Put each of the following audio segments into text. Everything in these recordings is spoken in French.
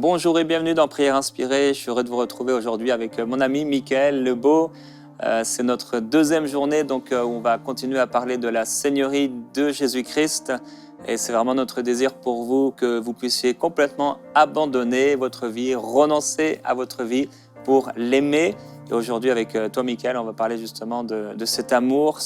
Bonjour et bienvenue dans Prière Inspirée. Je suis heureux de vous retrouver aujourd'hui avec mon ami Mickaël Lebeau. C'est notre deuxième journée où on va continuer à parler de la Seigneurie de Jésus-Christ. Et c'est vraiment notre désir pour vous que vous puissiez complètement abandonner votre vie, renoncer à votre vie pour l'aimer. Et aujourd'hui avec toi Mickaël, on va parler justement de cet amour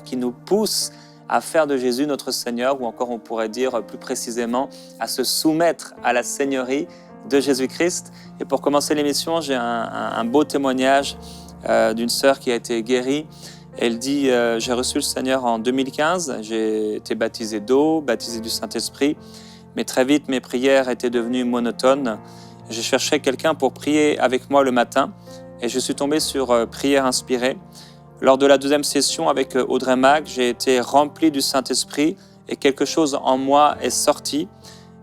qui nous pousse à faire de Jésus notre Seigneur, ou encore on pourrait dire plus précisément à se soumettre à la Seigneurie de Jésus-Christ. Et pour commencer l'émission, j'ai un beau témoignage d'une sœur qui a été guérie. Elle dit « J'ai reçu le Seigneur en 2015, j'ai été baptisé d'eau, baptisé du Saint-Esprit, mais très vite mes prières étaient devenues monotones. Je cherchais quelqu'un pour prier avec moi le matin et je suis tombé sur Prière Inspirée. Lors de la deuxième session avec Audrey Mag, j'ai été rempli du Saint-Esprit et quelque chose en moi est sorti.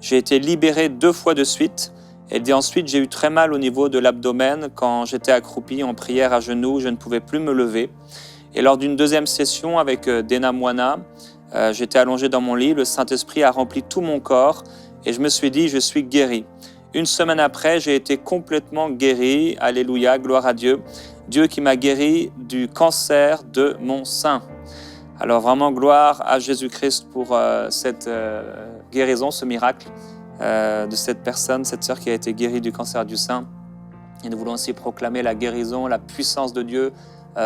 J'ai été libéré 2 fois de suite. Elle dit ensuite, j'ai eu très mal au niveau de l'abdomen. Quand j'étais accroupi en prière à genoux, je ne pouvais plus me lever. Et lors d'une deuxième session avec Dena Moana, j'étais allongé dans mon lit. Le Saint-Esprit a rempli tout mon corps et je me suis dit, je suis guéri. 1 semaine après, j'ai été complètement guéri. Alléluia, gloire à Dieu. Dieu qui m'a guéri du cancer de mon sein. Alors vraiment gloire à Jésus-Christ pour cette guérison, ce miracle de cette personne, cette sœur qui a été guérie du cancer du sein. Et nous voulons aussi proclamer la guérison, la puissance de Dieu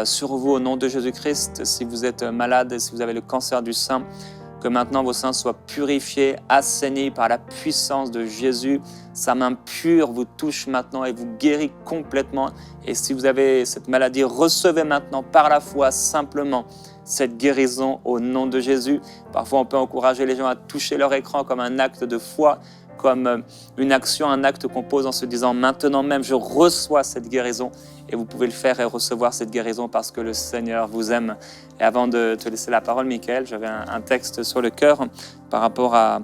sur vous au nom de Jésus-Christ. Si vous êtes malade et si vous avez le cancer du sein, que maintenant vos seins soient purifiés, assainis par la puissance de Jésus. Sa main pure vous touche maintenant et vous guérit complètement. Et si vous avez cette maladie, recevez maintenant par la foi simplement cette guérison au nom de Jésus. Parfois, on peut encourager les gens à toucher leur écran comme un acte de foi, comme une action, un acte qu'on pose en se disant « Maintenant même, je reçois cette guérison ». Et vous pouvez le faire et recevoir cette guérison parce que le Seigneur vous aime. Et avant de te laisser la parole, Mickaël, j'avais un texte sur le cœur par rapport à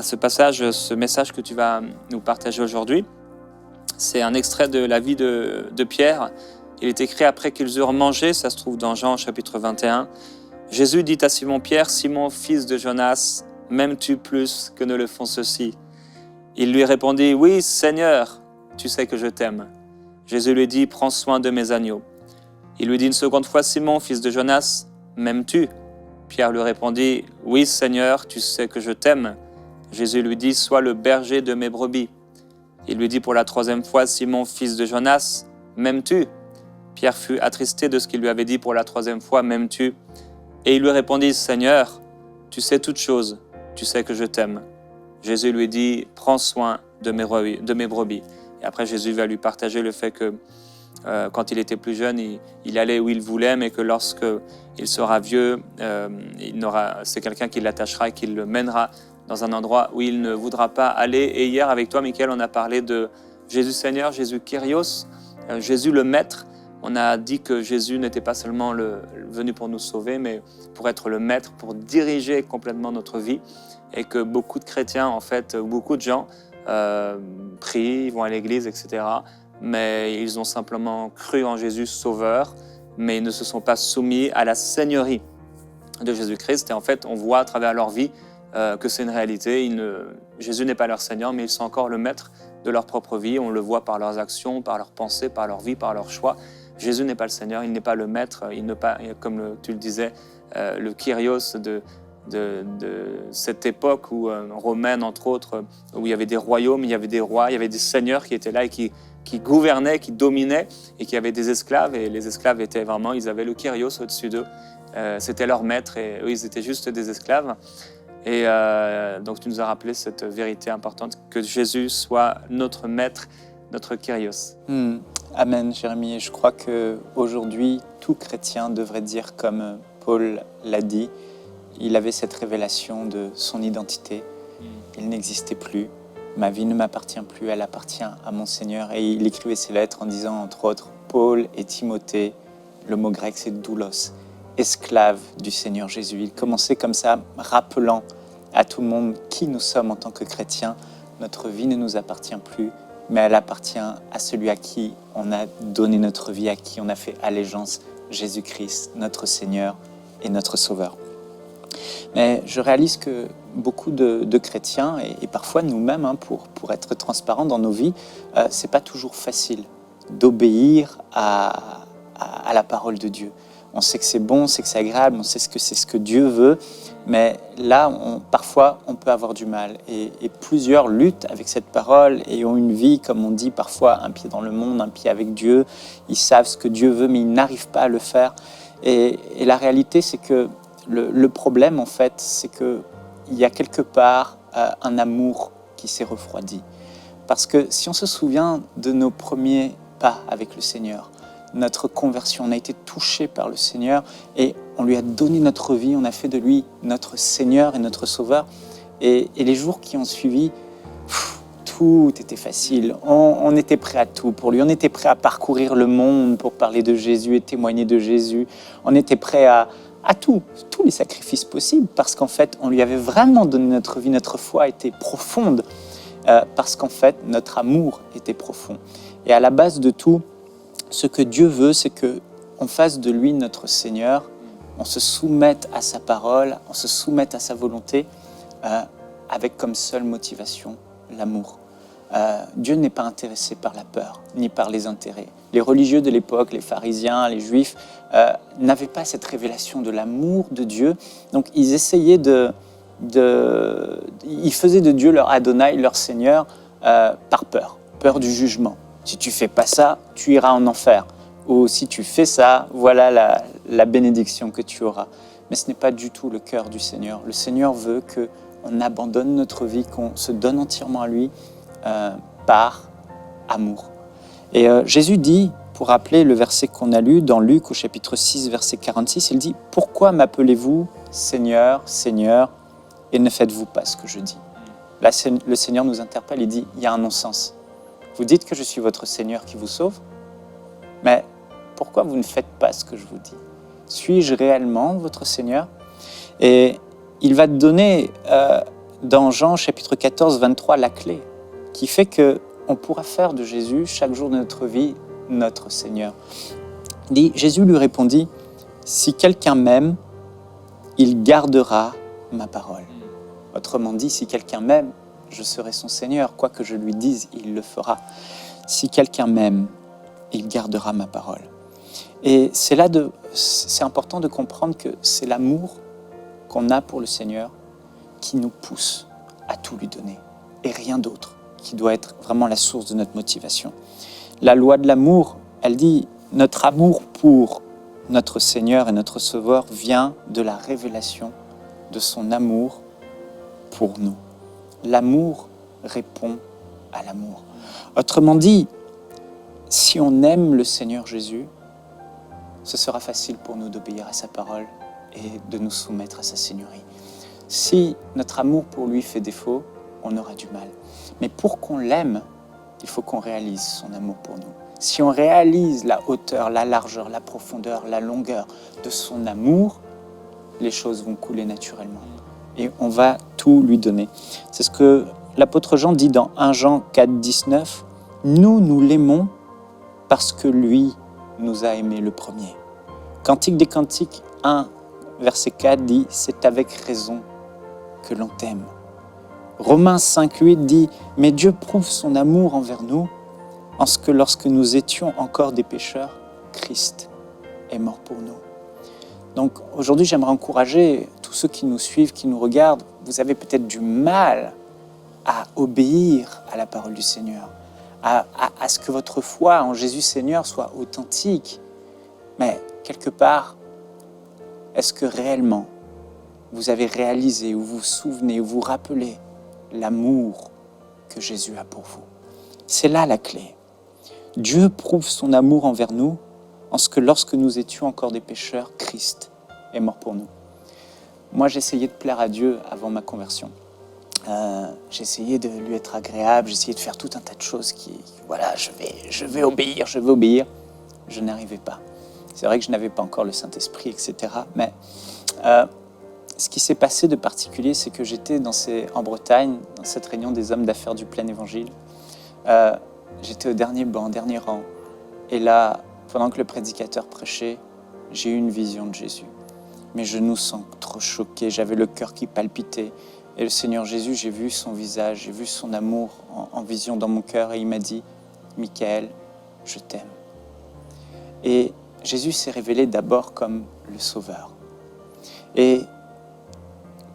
ce passage, ce message que tu vas nous partager aujourd'hui. C'est un extrait de la vie de Pierre. Il est écrit après qu'ils eurent mangé, ça se trouve dans Jean chapitre 21. Jésus dit à Simon-Pierre, « Simon, fils de Jonas, m'aimes-tu plus que ne le font ceux-ci » Il lui répondit, « Oui, Seigneur, tu sais que je t'aime. » Jésus lui dit, « Prends soin de mes agneaux. » Il lui dit une seconde fois, « Simon, fils de Jonas, m'aimes-tu » Pierre lui répondit, « Oui, Seigneur, tu sais que je t'aime. » Jésus lui dit, « Sois le berger de mes brebis. » Il lui dit pour la 3e fois, « Simon, fils de Jonas, m'aimes-tu » Pierre fut attristé de ce qu'il lui avait dit pour la 3e fois, « M'aimes-tu » Et il lui répondit, « Seigneur, tu sais toutes choses, tu sais que je t'aime. » Jésus lui dit, « Prends soin de mes brebis. » Et après, Jésus va lui partager le fait que quand il était plus jeune, il allait où il voulait, mais que lorsqu'il sera vieux, c'est quelqu'un qui l'attachera et qui le mènera dans un endroit où il ne voudra pas aller. Et hier, avec toi, Mickaël, on a parlé de Jésus Seigneur, Jésus Kyrios, Jésus le Maître. On a dit que Jésus n'était pas seulement venu pour nous sauver, mais pour être le Maître, pour diriger complètement notre vie. Et que beaucoup de chrétiens, en fait, beaucoup de gens prient, vont à l'église, etc. Mais ils ont simplement cru en Jésus sauveur, mais ils ne se sont pas soumis à la Seigneurie de Jésus-Christ. Et en fait, on voit à travers leur vie que c'est une réalité. Jésus n'est pas leur Seigneur, mais ils sont encore le maître de leur propre vie. On le voit par leurs actions, par leurs pensées, par leur vie, par leurs choix. Jésus n'est pas le Seigneur, il n'est pas le maître, il n'est pas, comme tu le disais, le Kyrios de cette époque romaine, entre autres, où il y avait des royaumes, il y avait des rois, il y avait des seigneurs qui étaient là et qui gouvernaient, qui dominaient, et qui avaient des esclaves. Et les esclaves étaient vraiment, ils avaient le Kyrios au-dessus d'eux. C'était leur maître et eux, ils étaient juste des esclaves. Et donc, tu nous as rappelé cette vérité importante, que Jésus soit notre maître, notre Kyrios. Amen, Jérémie. Et je crois qu'aujourd'hui, tout chrétien devrait dire comme Paul l'a dit, il avait cette révélation de son identité. Il n'existait plus. Ma vie ne m'appartient plus, elle appartient à mon Seigneur. Et il écrivait ses lettres en disant, entre autres, Paul et Timothée, le mot grec c'est doulos, esclaves du Seigneur Jésus. Il commençait comme ça, rappelant à tout le monde qui nous sommes en tant que chrétiens. Notre vie ne nous appartient plus, mais elle appartient à celui à qui on a donné notre vie, à qui on a fait allégeance, Jésus-Christ, notre Seigneur et notre Sauveur. Mais je réalise que beaucoup de chrétiens, et parfois nous-mêmes, pour être transparents dans nos vies, c'est pas toujours facile d'obéir à la parole de Dieu. On sait que c'est bon, on sait que c'est agréable, on sait que c'est ce que Dieu veut, mais là, parfois, on peut avoir du mal. Et plusieurs luttent avec cette parole et ont une vie, comme on dit parfois, un pied dans le monde, un pied avec Dieu. Ils savent ce que Dieu veut, mais ils n'arrivent pas à le faire. Et la réalité, c'est que le problème, en fait, c'est qu'il y a quelque part un amour qui s'est refroidi. Parce que si on se souvient de nos premiers pas avec le Seigneur, notre conversion, on a été touché par le Seigneur et on lui a donné notre vie, on a fait de lui notre Seigneur et notre Sauveur. Et les jours qui ont suivi, tout était facile. On était prêt à tout pour lui. On était prêt à parcourir le monde pour parler de Jésus et témoigner de Jésus. On était prêt à tous les sacrifices possibles parce qu'en fait, on lui avait vraiment donné notre vie. Notre foi était profonde parce qu'en fait, notre amour était profond. Et à la base de tout, ce que Dieu veut, c'est qu'on fasse de lui notre Seigneur, on se soumette à sa parole, on se soumette à sa volonté, avec comme seule motivation l'amour. Dieu n'est pas intéressé par la peur, ni par les intérêts. Les religieux de l'époque, les pharisiens, les juifs, n'avaient pas cette révélation de l'amour de Dieu. Donc ils essayaient ils faisaient de Dieu leur Adonai, leur Seigneur, par peur du jugement. Si tu fais pas ça, tu iras en enfer. Ou si tu fais ça, voilà la bénédiction que tu auras. Mais ce n'est pas du tout le cœur du Seigneur. Le Seigneur veut qu'on abandonne notre vie, qu'on se donne entièrement à lui par amour. Et Jésus dit, pour rappeler le verset qu'on a lu dans Luc au chapitre 6, verset 46, il dit « Pourquoi m'appelez-vous Seigneur, Seigneur, et ne faites-vous pas ce que je dis ?» Là, le Seigneur nous interpelle, il dit « Il y a un non-sens. Vous dites que je suis votre Seigneur qui vous sauve, mais pourquoi vous ne faites pas ce que je vous dis? Suis-je réellement votre Seigneur ?» Et il va te donner dans Jean chapitre 14, 23 la clé qui fait qu'on pourra faire de Jésus chaque jour de notre vie notre Seigneur. Il dit, Jésus lui répondit, « Si quelqu'un m'aime, il gardera ma parole. » Autrement dit, si quelqu'un m'aime, je serai son Seigneur, quoi que je lui dise, il le fera. Si quelqu'un m'aime, il gardera ma parole. Et c'est important de comprendre que c'est l'amour qu'on a pour le Seigneur qui nous pousse à tout lui donner, et rien d'autre, qui doit être vraiment la source de notre motivation. La loi de l'amour, elle dit, notre amour pour notre Seigneur et notre Sauveur vient de la révélation de son amour pour nous. L'amour répond à l'amour. Autrement dit, si on aime le Seigneur Jésus, ce sera facile pour nous d'obéir à sa parole et de nous soumettre à sa seigneurie. Si notre amour pour lui fait défaut, on aura du mal. Mais pour qu'on l'aime, il faut qu'on réalise son amour pour nous. Si on réalise la hauteur, la largeur, la profondeur, la longueur de son amour, les choses vont couler naturellement. Et on va tout lui donner. C'est ce que l'apôtre Jean dit dans 1 Jean 4, 19. « Nous l'aimons parce que lui nous a aimés le premier. » Cantique des Cantiques 1, verset 4 dit « C'est avec raison que l'on t'aime. » Romains 5, 8 dit « Mais Dieu prouve son amour envers nous en ce que lorsque nous étions encore des pécheurs, Christ est mort pour nous. » Donc aujourd'hui, j'aimerais encourager tous ceux qui nous suivent, qui nous regardent. Vous avez peut-être du mal à obéir à la parole du Seigneur, à ce que votre foi en Jésus Seigneur soit authentique. Mais quelque part, est-ce que réellement vous avez réalisé, ou vous vous souvenez, ou vous rappelez l'amour que Jésus a pour vous? C'est là la clé. Dieu prouve son amour envers nous en ce que lorsque nous étions encore des pécheurs, Christ est mort pour nous. Moi, j'essayais de plaire à Dieu avant ma conversion. J'essayais de lui être agréable, j'essayais de faire tout un tas de choses voilà, je vais obéir. Je n'arrivais pas. C'est vrai que je n'avais pas encore le Saint-Esprit, etc. Mais ce qui s'est passé de particulier, c'est que j'étais en Bretagne, dans cette réunion des hommes d'affaires du plein évangile. J'étais au dernier banc, dernier rang. Et là, pendant que le prédicateur prêchait, j'ai eu une vision de Jésus. Mes genoux sont trop choqués, j'avais le cœur qui palpitait. Et le Seigneur Jésus, j'ai vu son visage, j'ai vu son amour en vision dans mon cœur et il m'a dit, Michael, je t'aime. Et Jésus s'est révélé d'abord comme le Sauveur. Et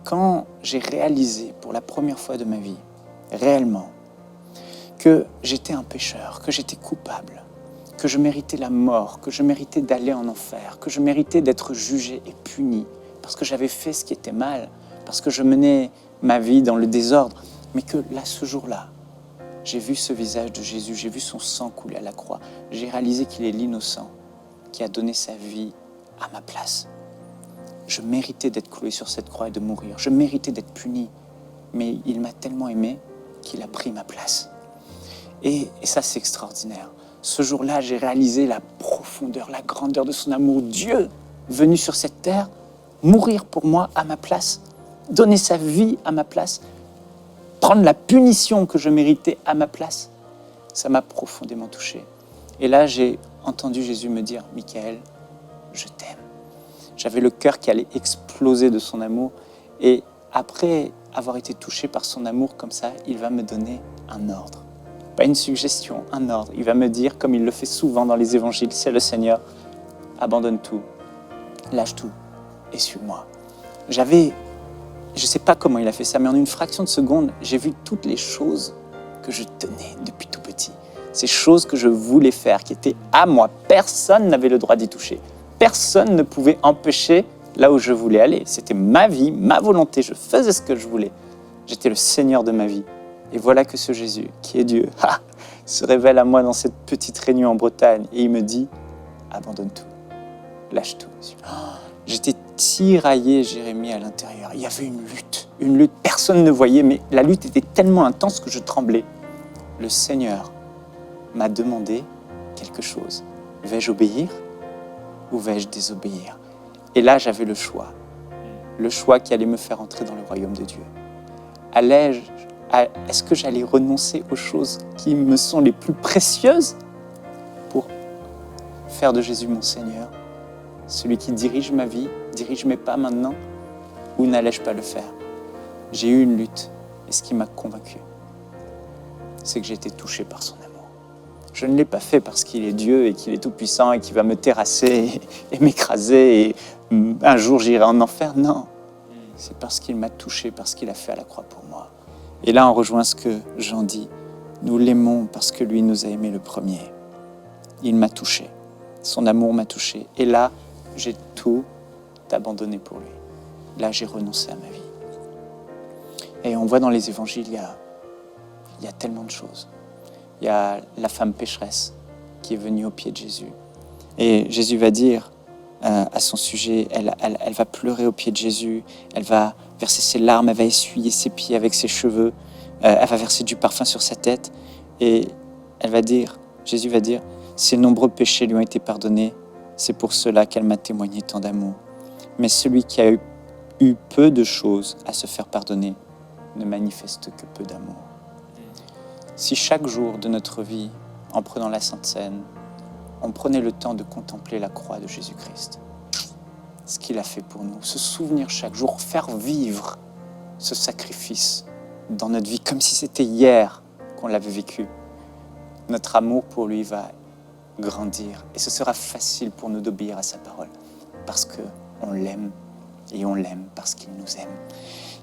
quand j'ai réalisé pour la première fois de ma vie, réellement, que j'étais un pécheur, que j'étais coupable, que je méritais la mort, que je méritais d'aller en enfer, que je méritais d'être jugé et puni, parce que j'avais fait ce qui était mal, parce que je menais ma vie dans le désordre, mais que là, ce jour-là, j'ai vu ce visage de Jésus, j'ai vu son sang couler à la croix, j'ai réalisé qu'il est l'innocent qui a donné sa vie à ma place. Je méritais d'être cloué sur cette croix et de mourir, je méritais d'être puni, mais il m'a tellement aimé qu'il a pris ma place. Et ça, c'est extraordinaire. Ce jour-là, j'ai réalisé la profondeur, la grandeur de son amour. Dieu, venu sur cette terre, mourir pour moi à ma place, donner sa vie à ma place, prendre la punition que je méritais à ma place. Ça m'a profondément touché. Et là, j'ai entendu Jésus me dire, Michael, je t'aime. J'avais le cœur qui allait exploser de son amour. Et après avoir été touché par son amour comme ça, il va me donner un ordre. Pas une suggestion, un ordre. Il va me dire, comme il le fait souvent dans les évangiles, c'est le Seigneur, abandonne tout, lâche tout et suis-moi. Je ne sais pas comment il a fait ça, mais en une fraction de seconde, j'ai vu toutes les choses que je tenais depuis tout petit. Ces choses que je voulais faire, qui étaient à moi. Personne n'avait le droit d'y toucher. Personne ne pouvait empêcher là où je voulais aller. C'était ma vie, ma volonté. Je faisais ce que je voulais. J'étais le Seigneur de ma vie. Et voilà que ce Jésus, qui est Dieu, se révèle à moi dans cette petite réunion en Bretagne. Et il me dit, abandonne tout, lâche tout. J'étais tiraillé, Jérémie, à l'intérieur. Il y avait une lutte. Personne ne voyait, mais la lutte était tellement intense que je tremblais. Le Seigneur m'a demandé quelque chose. Vais-je obéir ou vais-je désobéir? Et là, j'avais le choix qui allait me faire entrer dans le royaume de Dieu. Est-ce que j'allais renoncer aux choses qui me sont les plus précieuses pour faire de Jésus mon Seigneur, celui qui dirige ma vie, dirige mes pas maintenant, ou n'allais-je pas le faire? J'ai eu une lutte, et ce qui m'a convaincu, c'est que j'ai été touché par son amour. Je ne l'ai pas fait parce qu'il est Dieu et qu'il est tout-puissant et qu'il va me terrasser et m'écraser et un jour j'irai en enfer. Non, c'est parce qu'il m'a touché, parce qu'il a fait à la croix pour moi. Et là, on rejoint ce que Jean dit. Nous l'aimons parce que lui nous a aimés le premier. Il m'a touché. Son amour m'a touché. Et là, j'ai tout abandonné pour lui. Là, j'ai renoncé à ma vie. Et on voit dans les évangiles, il y a tellement de choses. Il y a la femme pécheresse qui est venue au pied de Jésus. Et Jésus va dire à son sujet, elle va pleurer au pied de Jésus, elle va verser ses larmes, elle va essuyer ses pieds avec ses cheveux, elle va verser du parfum sur sa tête. Et Jésus va dire, ses nombreux péchés lui ont été pardonnés, c'est pour cela qu'elle m'a témoigné tant d'amour. Mais celui qui a eu peu de choses à se faire pardonner ne manifeste que peu d'amour. Si chaque jour de notre vie, en prenant la Sainte Seine, on prenait le temps de contempler la croix de Jésus-Christ, ce qu'il a fait pour nous, se souvenir chaque jour, faire vivre ce sacrifice dans notre vie, comme si c'était hier qu'on l'avait vécu, notre amour pour lui va grandir et ce sera facile pour nous d'obéir à sa parole, parce qu'on l'aime et on l'aime parce qu'il nous aime.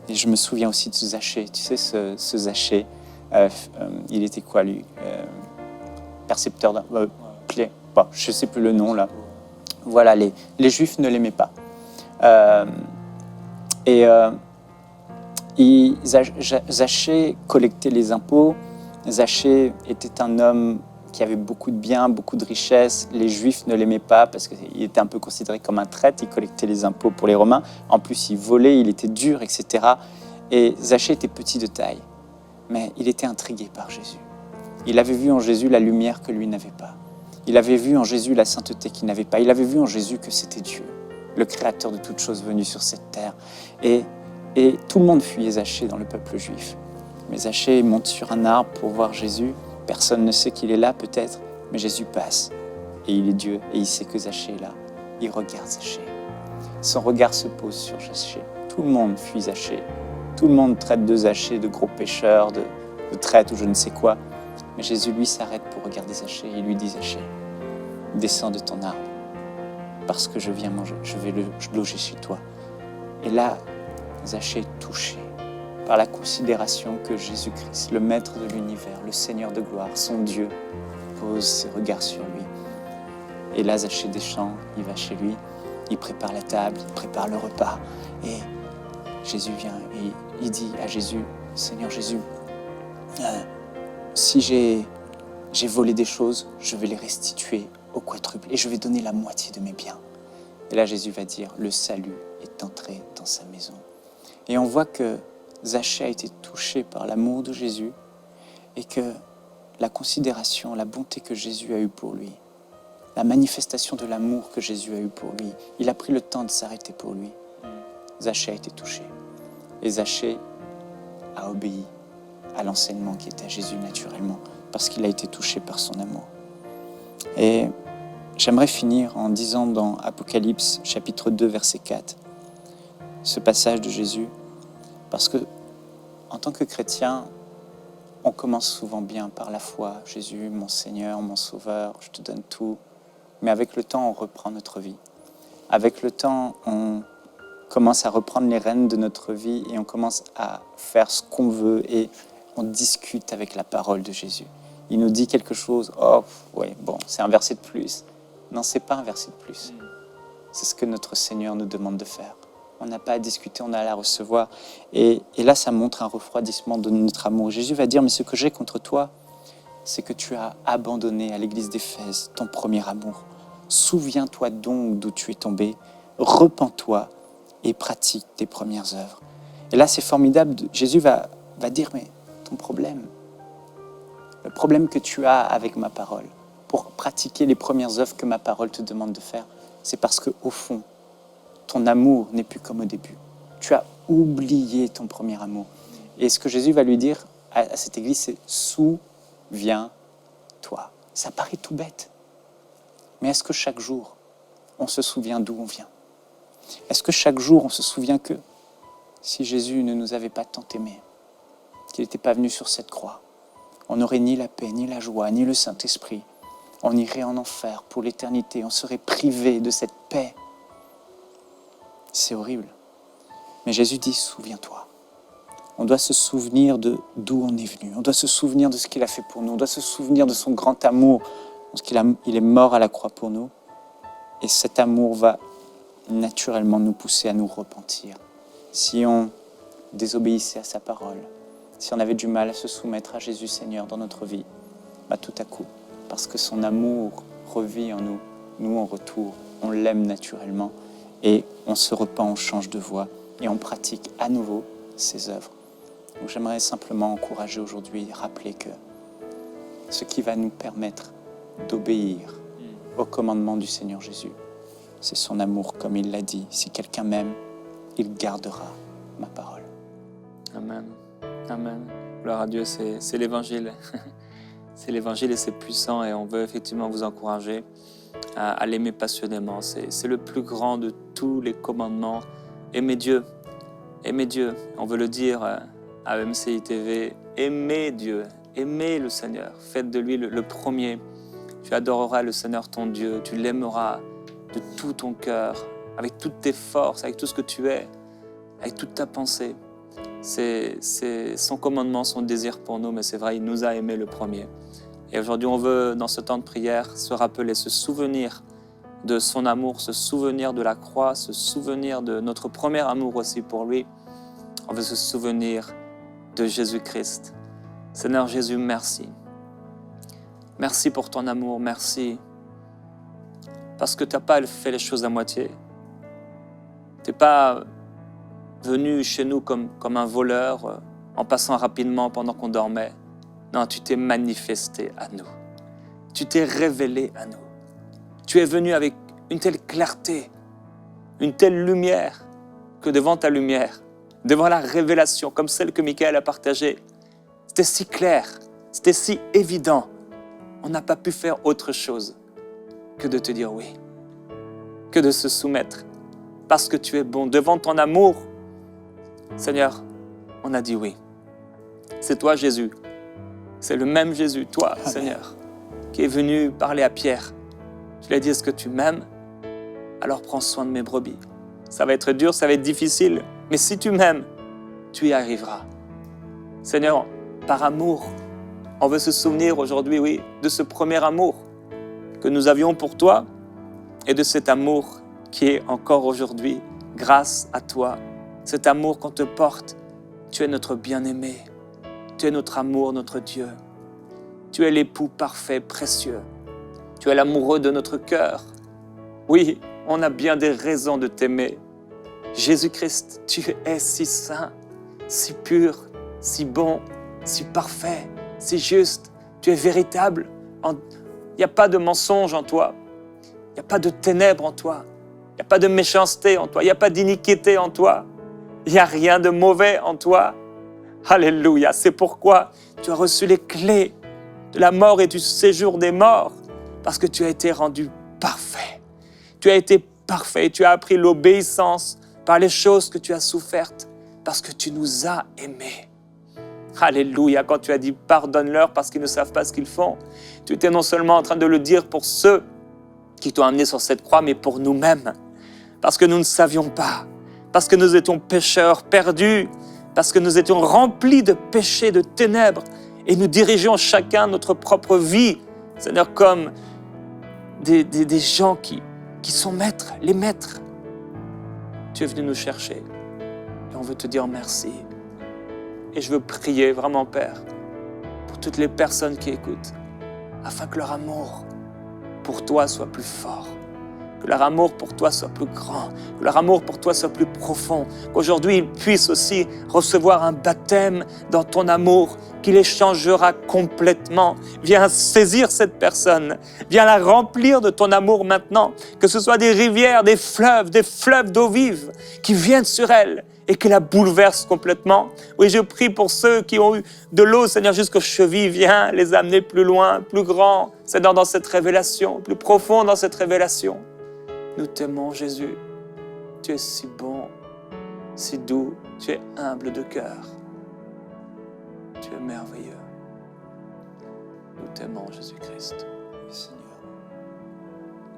Et je me souviens aussi de Zachée, tu sais, ce Zachée, il était quoi lui, percepteur d'un clé, bon, je ne sais plus le nom là. Voilà, les Juifs ne l'aimaient pas. Zachée collectait les impôts. Zachée était un homme qui avait beaucoup de biens, beaucoup de richesses. Les Juifs ne l'aimaient pas parce qu'il était un peu considéré comme un traître. Il collectait les impôts pour les Romains. En plus, il volait, il était dur, etc. Et Zachée était petit de taille, mais il était intrigué par Jésus. Il avait vu en Jésus la lumière que lui n'avait pas. Il avait vu en Jésus la sainteté qu'il n'avait pas. Il avait vu en Jésus que c'était Dieu, le créateur de toutes choses venu sur cette terre. Et tout le monde fuyait Zachée dans le peuple juif. Mais Zachée monte sur un arbre pour voir Jésus. Personne ne sait qu'il est là peut-être, mais Jésus passe. Et il est Dieu et il sait que Zachée est là. Il regarde Zachée. son regard se pose sur Zachée. Tout le monde fuit Zachée. Tout le monde traite de Zachée de gros pécheur, de traître ou je ne sais quoi. Mais Jésus, lui, s'arrête pour regarder Zachée et lui dit, Zachée, descends de ton arbre, parce que je viens manger, je vais loger chez toi. Et là, Zachée est touché par la considération que Jésus-Christ, le Maître de l'univers, le Seigneur de gloire, son Dieu, pose ses regards sur lui. Et là, Zachée descend, il va chez lui, il prépare la table, il prépare le repas. Et Jésus vient et il dit à Jésus, Seigneur Jésus, si j'ai volé des choses, je vais les restituer au quadruple et je vais donner la moitié de mes biens. Et là, Jésus va dire, le salut est entré dans sa maison. Et on voit que Zachée a été touché par l'amour de Jésus et que la considération, la bonté que Jésus a eue pour lui, la manifestation de l'amour que Jésus a eu pour lui, il a pris le temps de s'arrêter pour lui. Zachée a été touché. Et Zachée a obéi à l'enseignement qui était à Jésus naturellement, parce qu'il a été touché par son amour. Et j'aimerais finir en disant dans Apocalypse chapitre 2, verset 4, ce passage de Jésus, parce que en tant que chrétien, on commence souvent bien par la foi. Jésus, mon Seigneur, mon Sauveur, je te donne tout. Mais avec le temps, on reprend notre vie. Avec le temps, on commence à reprendre les rênes de notre vie et on commence à faire ce qu'on veut et on discute avec la parole de Jésus. Il nous dit quelque chose, oh, ouais, bon, c'est un verset de plus. Non, c'est pas un verset de plus. C'est ce que notre Seigneur nous demande de faire. On n'a pas à discuter, on a à la recevoir. Et là, ça montre un refroidissement de notre amour. Jésus va dire, mais ce que j'ai contre toi, c'est que tu as abandonné à l'église d'Éphèse ton premier amour. Souviens-toi donc d'où tu es tombé, repens-toi et pratique tes premières œuvres. Et là, c'est formidable. Jésus va dire, mais ton problème, le problème que tu as avec ma parole, pour pratiquer les premières œuvres que ma parole te demande de faire, c'est parce qu'au fond, ton amour n'est plus comme au début. Tu as oublié ton premier amour. Et ce que Jésus va lui dire à cette église, c'est « souviens-toi ». Ça paraît tout bête. Mais est-ce que chaque jour, on se souvient d'où on vient? Est-ce que chaque jour, on se souvient que si Jésus ne nous avait pas tant aimés, qu'il n'était pas venu sur cette croix, on n'aurait ni la paix, ni la joie, ni le Saint-Esprit. On irait en enfer pour l'éternité. On serait privé de cette paix. C'est horrible. Mais Jésus dit, souviens-toi. On doit se souvenir d'où on est venu. On doit se souvenir de ce qu'il a fait pour nous. On doit se souvenir de son grand amour. Parce qu'il est mort à la croix pour nous. Et cet amour va naturellement nous pousser à nous repentir. Si on désobéissait à sa parole, si on avait du mal à se soumettre à Jésus Seigneur dans notre vie, tout à coup, parce que son amour revit en nous, nous en retour, on l'aime naturellement et on se repent, on change de voie et on pratique à nouveau ses œuvres. Donc j'aimerais simplement encourager aujourd'hui, rappeler que ce qui va nous permettre d'obéir au commandement du Seigneur Jésus, c'est son amour, comme il l'a dit. Si quelqu'un m'aime, il gardera ma parole. Amen. Amen. Gloire à Dieu, c'est l'Évangile. C'est l'Évangile et c'est puissant et on veut effectivement vous encourager à l'aimer passionnément. C'est le plus grand de tous les commandements. Aimez Dieu. Aimez Dieu. On veut le dire à MCI TV. Aimez Dieu. Aimez le Seigneur. Faites de lui le premier. Tu adoreras le Seigneur ton Dieu. Tu l'aimeras de tout ton cœur, avec toutes tes forces, avec tout ce que tu es, avec toute ta pensée. C'est son commandement, son désir pour nous, mais c'est vrai, il nous a aimés le premier. Et aujourd'hui, on veut, dans ce temps de prière, se rappeler, se souvenir de son amour, se souvenir de la croix, se souvenir de notre premier amour aussi pour lui. On veut se souvenir de Jésus-Christ. Seigneur Jésus, merci. Merci pour ton amour, merci. Parce que tu n'as pas fait les choses à moitié. Tu n'es pas venu chez nous comme un voleur, en passant rapidement pendant qu'on dormait. Non, tu t'es manifesté à nous. Tu t'es révélé à nous. Tu es venu avec une telle clarté, une telle lumière, que devant ta lumière, devant la révélation, comme celle que Michael a partagée, c'était si clair, c'était si évident. On n'a pas pu faire autre chose que de te dire oui, que de se soumettre parce que tu es bon, devant ton amour. Seigneur, on a dit oui. C'est toi, Jésus. C'est le même Jésus, toi, Amen. Seigneur, qui est venu parler à Pierre. Tu lui as dit, est-ce que tu m'aimes? Alors prends soin de mes brebis. Ça va être dur, ça va être difficile, mais si tu m'aimes, tu y arriveras. Seigneur, par amour, on veut se souvenir aujourd'hui, oui, de ce premier amour que nous avions pour toi et de cet amour qui est encore aujourd'hui grâce à toi. Cet amour qu'on te porte, tu es notre bien-aimé, tu es notre amour, notre Dieu. Tu es l'époux parfait, précieux. Tu es l'amoureux de notre cœur. Oui, on a bien des raisons de t'aimer. Jésus-Christ, tu es si saint, si pur, si bon, si parfait, si juste. Tu es véritable. Il n'y a pas de mensonge en toi. Il n'y a pas de ténèbres en toi. Il n'y a pas de méchanceté en toi. Il n'y a pas d'iniquité en toi. Il n'y a rien de mauvais en toi. Alléluia. C'est pourquoi tu as reçu les clés de la mort et du séjour des morts. Parce que tu as été rendu parfait. Tu as été parfait. Tu as appris l'obéissance par les choses que tu as souffertes. Parce que tu nous as aimés. Alléluia. Quand tu as dit pardonne-leur parce qu'ils ne savent pas ce qu'ils font, tu étais non seulement en train de le dire pour ceux qui t'ont amené sur cette croix, mais pour nous-mêmes. Parce que nous ne savions pas. Parce que nous étions pécheurs perdus. Parce que nous étions remplis de péchés, de ténèbres. Et nous dirigeons chacun notre propre vie. Seigneur, comme des gens qui sont maîtres, les maîtres. Tu es venu nous chercher. Et on veut te dire merci. Et je veux prier vraiment, Père, pour toutes les personnes qui écoutent, afin que leur amour pour toi soit plus fort, que leur amour pour toi soit plus grand, que leur amour pour toi soit plus profond, qu'aujourd'hui ils puissent aussi recevoir un baptême dans ton amour qui les changera complètement. Viens saisir cette personne, viens la remplir de ton amour maintenant, que ce soit des rivières, des fleuves d'eau vive qui viennent sur elle et qui la bouleversent complètement. Oui, je prie pour ceux qui ont eu de l'eau, Seigneur, jusqu'aux chevilles. Viens les amener plus loin, plus grand, Seigneur, dans cette révélation, plus profond dans cette révélation. Nous t'aimons, Jésus. Tu es si bon, si doux, tu es humble de cœur. Tu es merveilleux. Nous t'aimons, Jésus-Christ. Seigneur.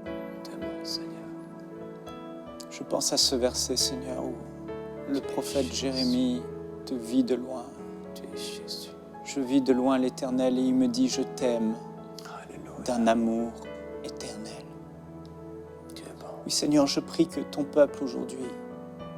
Nous t'aimons, Seigneur. Je pense à ce verset, Seigneur, où le prophète Jérémie te vit de loin. Tu es Jésus. Je vis de loin l'Éternel et il me dit, je t'aime Alléluia. d'un amour éternel. Tu es bon. Oui, Seigneur, je prie que ton peuple aujourd'hui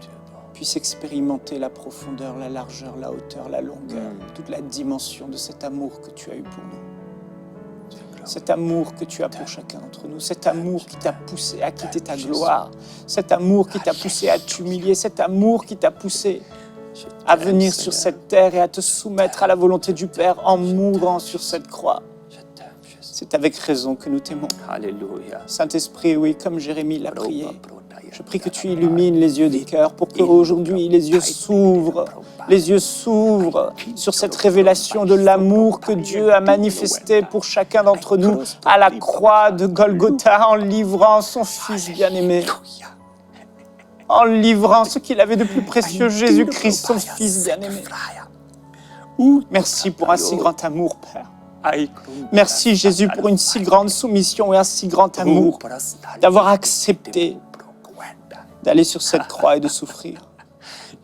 Tu es bon. puisse expérimenter la profondeur, la largeur, la hauteur, la longueur, toute la dimension de cet amour que tu as eu pour nous. Tu es glorieux. Cet amour que tu as pour chacun d'entre nous, cet amour qui t'a poussé à quitter ta gloire, cet amour qui t'a poussé à t'humilier, cet amour qui t'a poussé Je à t'aime, venir sur Seigneur. cette terre et à te soumettre à la volonté du Père en mourant sur cette croix. Je t'aime, Jésus. C'est avec raison que nous t'aimons. Alléluia. Saint-Esprit, oui, comme Jérémie l'a prié, je prie que tu illumines les yeux des cœurs pour qu'aujourd'hui les yeux s'ouvrent sur cette révélation de l'amour que Dieu a manifesté pour chacun d'entre nous à la croix de Golgotha en livrant son Fils bien-aimé, en livrant ce qu'il avait de plus précieux, Jésus-Christ, son Fils bien-aimé. Merci pour un si grand amour, Père. Merci Jésus pour une si grande soumission et un si grand amour, d'avoir accepté d'aller sur cette croix et de souffrir.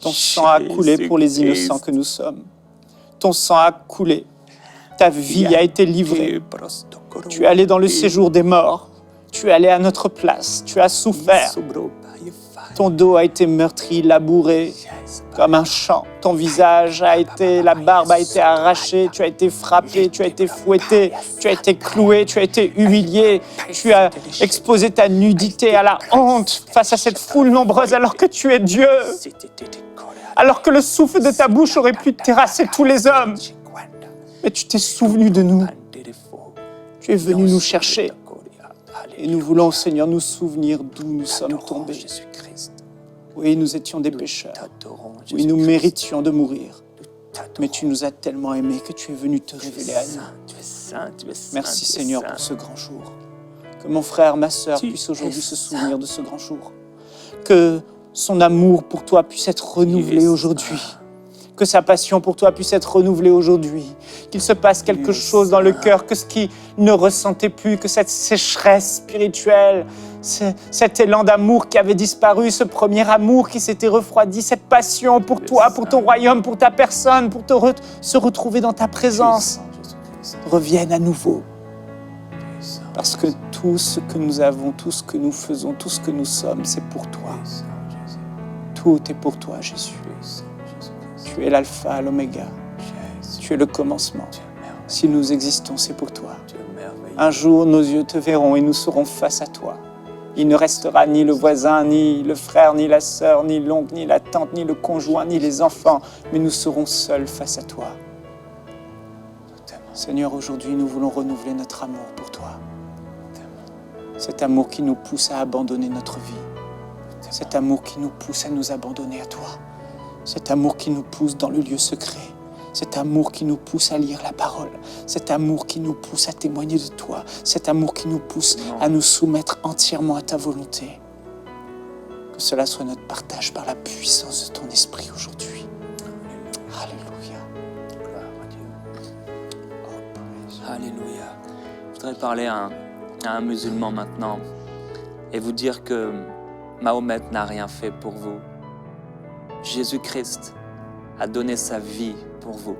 Ton sang a coulé pour les innocents que nous sommes. Ton sang a coulé. Ta vie a été livrée. Tu es allé dans le séjour des morts. Tu es allé à notre place. Tu as souffert. Ton dos a été meurtri, labouré comme un champ. Ton visage a été, la barbe a été arrachée. Tu as été frappé, tu as été fouetté, tu as été cloué, tu as été humilié. Tu as exposé ta nudité à la honte face à cette foule nombreuse alors que tu es Dieu. Alors que le souffle de ta bouche aurait pu terrasser tous les hommes. Mais tu t'es souvenu de nous. Tu es venu nous chercher. Et nous voulons, Seigneur, nous souvenir d'où nous sommes tombés. Oui, nous étions des pécheurs. Oui, nous méritions de mourir. Mais tu nous as tellement aimés que tu es venu te révéler à nous. Merci, Seigneur, pour ce grand jour. Que mon frère, ma sœur puissent aujourd'hui se souvenir de ce grand jour. Que son amour pour toi puisse être renouvelé aujourd'hui. Que sa passion pour toi puisse être renouvelée aujourd'hui. Qu'il se passe quelque chose dans le cœur, que ce qu'il ne ressentait plus, que cette sécheresse spirituelle, cet élan d'amour qui avait disparu, ce premier amour qui s'était refroidi, cette passion pour toi, pour ton royaume, pour ta personne, pour se retrouver dans ta présence, revienne à nouveau. Parce que tout ce que nous avons, tout ce que nous faisons, tout ce que nous sommes, c'est pour toi. Tout est pour toi, Jésus. Tu es l'alpha, l'oméga. Tu es le commencement. Si nous existons, c'est pour toi. Un jour, nos yeux te verront et nous serons face à toi. Il ne restera ni le voisin, ni le frère, ni la sœur, ni l'oncle, ni la tante, ni le conjoint, ni les enfants, mais nous serons seuls face à toi. Seigneur, aujourd'hui, nous voulons renouveler notre amour pour toi. Cet amour qui nous pousse à abandonner notre vie. Cet amour qui nous pousse à nous abandonner à toi. Cet amour qui nous pousse dans le lieu secret. Cet amour qui nous pousse à lire la parole. Cet amour qui nous pousse à témoigner de toi. Cet amour qui nous pousse à nous soumettre entièrement à ta volonté. Que cela soit notre partage par la puissance de ton esprit aujourd'hui. Alléluia. Gloire à Dieu. Alléluia. Je voudrais parler à un musulman maintenant et vous dire que Mahomet n'a rien fait pour vous. Jésus-Christ a donné sa vie pour vous.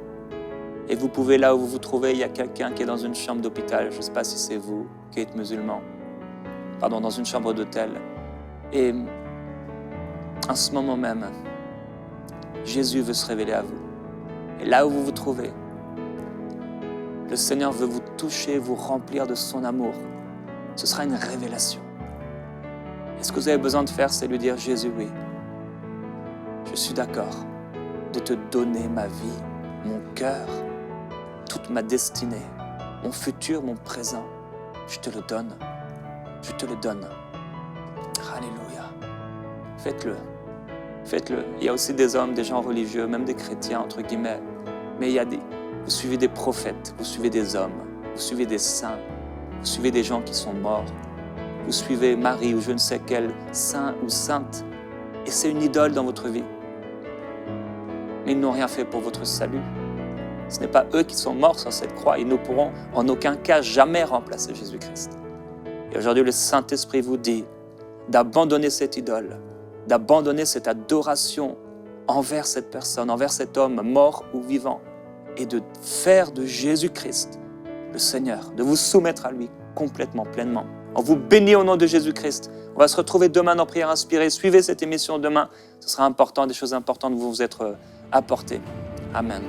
Et vous pouvez, là où vous vous trouvez, il y a quelqu'un qui est dans une chambre d'hôpital, je ne sais pas si c'est vous qui êtes musulman, pardon, dans une chambre d'hôtel. Et en ce moment même, Jésus veut se révéler à vous. Et là où vous vous trouvez, le Seigneur veut vous toucher, vous remplir de son amour. Ce sera une révélation. Et ce que vous avez besoin de faire, c'est lui dire, Jésus, oui, je suis d'accord de te donner ma vie, mon cœur, toute ma destinée, mon futur, mon présent. Je te le donne. Je te le donne. Alléluia. Faites-le. Faites-le. Il y a aussi des hommes, des gens religieux, même des chrétiens, entre guillemets. Mais vous suivez des prophètes, vous suivez des hommes, vous suivez des saints, vous suivez des gens qui sont morts. Vous suivez Marie ou je ne sais quel saint ou sainte. Et c'est une idole dans votre vie. Mais ils n'ont rien fait pour votre salut. Ce n'est pas eux qui sont morts sur cette croix. Ils ne pourront en aucun cas jamais remplacer Jésus-Christ. Et aujourd'hui, le Saint-Esprit vous dit d'abandonner cette idole, d'abandonner cette adoration envers cette personne, envers cet homme mort ou vivant, et de faire de Jésus-Christ le Seigneur, de vous soumettre à lui complètement, pleinement. On vous bénit au nom de Jésus-Christ. On va se retrouver demain dans Prière Inspirée. Suivez cette émission demain. Ce sera important, des choses importantes vont vous être apportées. Amen.